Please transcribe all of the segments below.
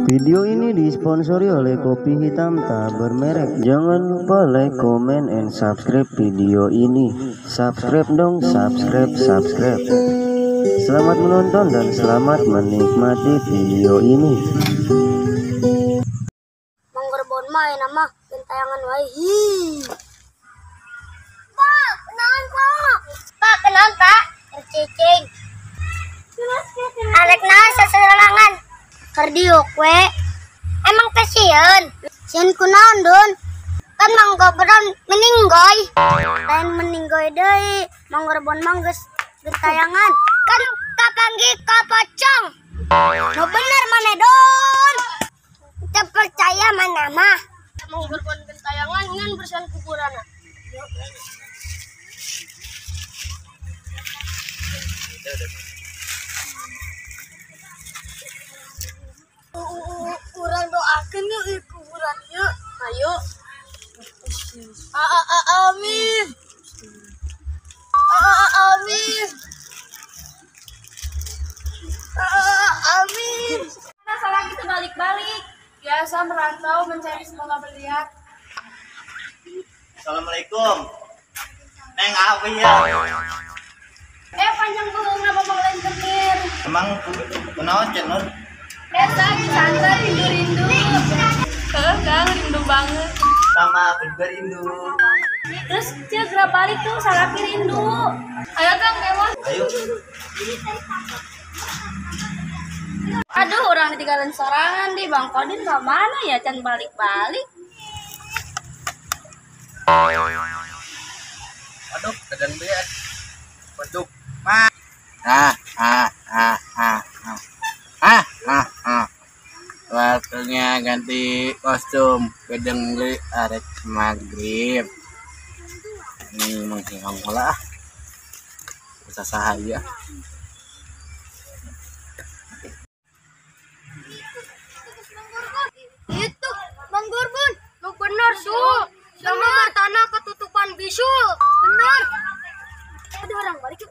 Video ini disponsori oleh Kopi Hitam tak bermerek. Jangan lupa like, comment, and subscribe video ini. Subscribe dong, subscribe. Selamat menonton dan selamat menikmati video ini. Manggerbon main nama gentayangan wae. Pak, kenaon kok? Pak, kenaon Pak? Cicing. Anak naon saserangan? Kardio kue. Emang pasieun. Sieun kunaon Dun? Kan manggerbon meninggoy. Lain meninggoy deui. Manggerbon manggeus gentayangan. Kan kapanggi ka pocong. No bener mana Don? Kita percaya mana mah. Manggerbon gentayangan ngan bersihan kuburanna. Urang doakeun yuk kuburan yuk. Ayo. Amin. Amin. Amin. Masa lagi terbalik-balik. Biasa merantau mencari semoga berlihat. Assalamualaikum. Neng apa ya? Panjang buhungna bobong lain kemir. Emang kunaon cenur? Biasa disangka rindu-rindu. Kang rindu banget. Sama juga rindu. Terus gerak balik tuh salah rindu. Ayo Kang kemon. Ayo. Aduh orang ditinggalin sorangan di Bang Kodin ke mana ya can balik-balik. Aduh, kadang beat. Waduh. Waktunya ganti kostum gedeng li arek maghrib. Ini menghilang pula ah. Bisa sahaya. Itu Bang Gurbun, lu bener su. Sama tanah ketutupan bisu. Bener. Ada orang balik yuk.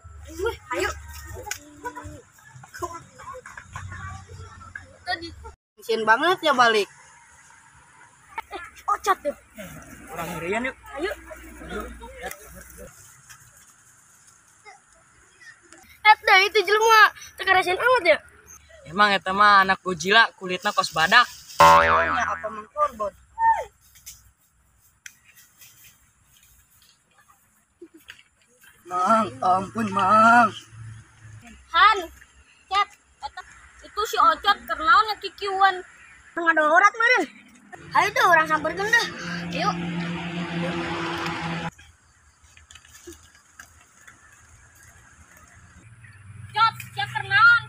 Ayo. Tadi Mesin banget ya balik. ocat tuh. Orang ngerian yuk. Ayo. Dah itu jelema tekarasin amat ya. Emang eta mah anak Godzilla kulitnya kos badak. Apa mengkorbon? Mang, ampun Mang. Han, Cat, itu si Ocot kernaon kikiuan. Ngadorat meureun. Ayo tuh orang samperkeun dah. Yuk. Cot, Cat kernaon.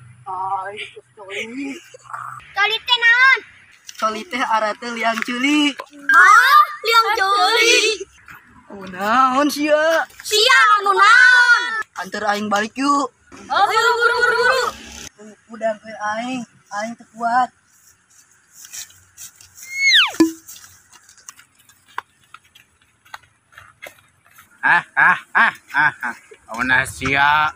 Kali teh naon? Kali teh arate liang culi. Hah? Liang coli. Naon sia? Sia anu naon? Antar aing balik yuk. Oh, buru. Udah ke aing teu kuat. Awana sia.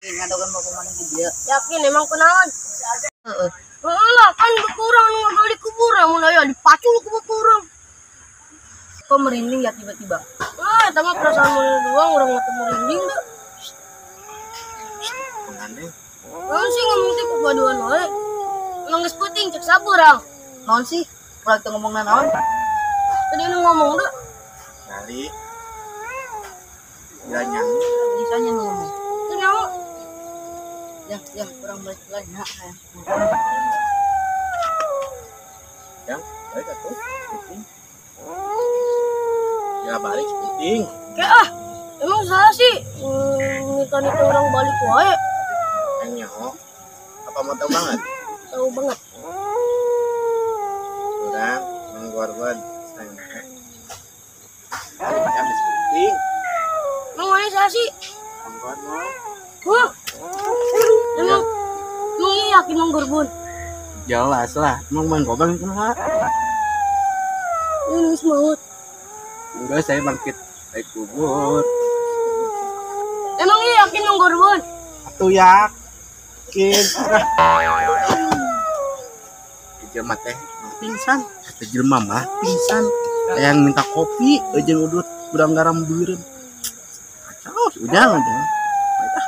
Ngadogan mau kemana dia? Yakin emang kunaon? Heeh. Lah kan kurang ngali kuburan mun aya dipacu ku kuburan. Kok merinding ya tiba-tiba? Eta mah perasaan mun doang urang mah teu merinding dah. Penganeh. Sih ngomong teh kubaduan wae. Emang geus peuting cek saburang. Naon sih? Urang teu ngomongna naon? Tadi nu ngomong dah. Kali. Ya nyang. Bisanya ngomong. Teu nyaho. Ya, kurang balik lagi nak sayang. Yang, balik atuh. Penting. Ya balik penting. Emang salah sih. Nikah orang balik wae. Nyaho. Apa mau tahu banget? Tahu banget. Wan, saya ya mesti Emang mana sih? angkot mau. Wah. Emang iya yakin Mang Gorbon? Jelas lah, emang main gobang kenapa? Ini semut. Enggak, saya bangkit dari kubur. Emang iya yakin Mang Gorbon? Atuh yakin. Jelema teh pingsan. Kata jelema mah pingsan. Yang minta kopi, jeung udut udang garam beureum. Kacau, ujang. Baiklah.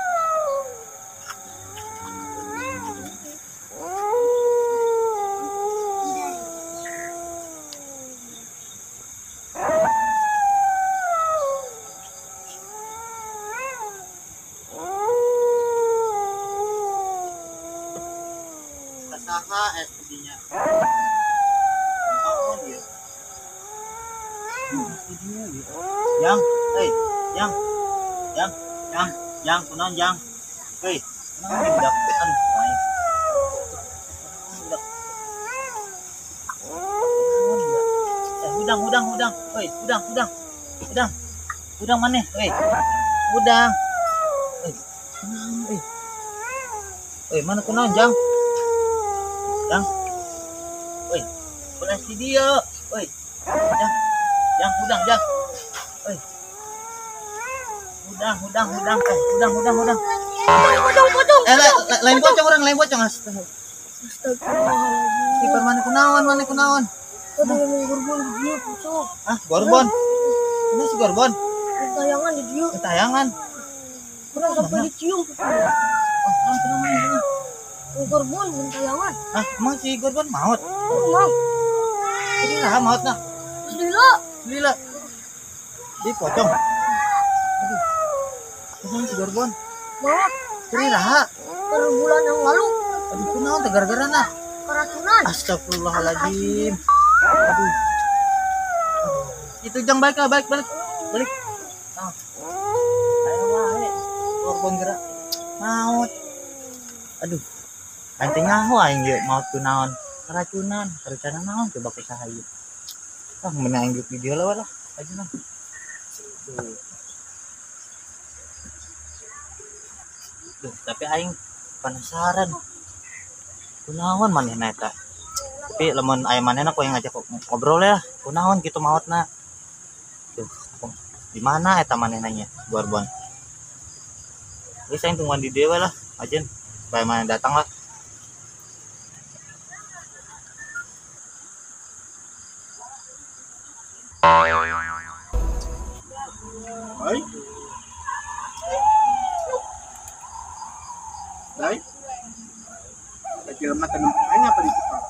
Saha SD-nya. Oh dia. Yang, yang, kunaon yang, kunaon budak aduh baik. Udang, udang mana? Udang. Mana kunaon jang? Jang, beras di dia, jang, udang, udang, lain pocong orang, lain pocong, Kiper mana kunaon? Ada yang Gorbon di dia pucuk. Ah, Gorbon, ini si Gorbon, Tayangan di dia. tayangan, Kurang sampai dicium. Mang Gorbon tayangan. ah, emang si Gorbon maut, Mang. ini lah maut nah, lila, di pocong, aduh, emang si Gorbon, Mang. ini lah, Baru bulan yang lalu aduh kunaon teh gara-gara nah. keracunan. Astagfirullahaladzim. Aduh. Itu jang balik. Ah. Ayo wae. Gorbon gerak. Maut. Aduh. Ante nyaho aing ge maut kunaon? Keracunan naon coba ke sahayu. Ah, meunang aing video lah. Ajeuna. Duh, tapi aing penasaran. Kunaon manehna eta? Tapi lamun aya manehna ku yang ngajak ngobrol ya. Kunaon kitu maotna? Tuh, di mana eta manehna nya? Gorbon. Geus aing tungguan di dieu lah, ajeun. Bae maneh datang lah. Hai. Kecil mata nempelnya apa di kepala?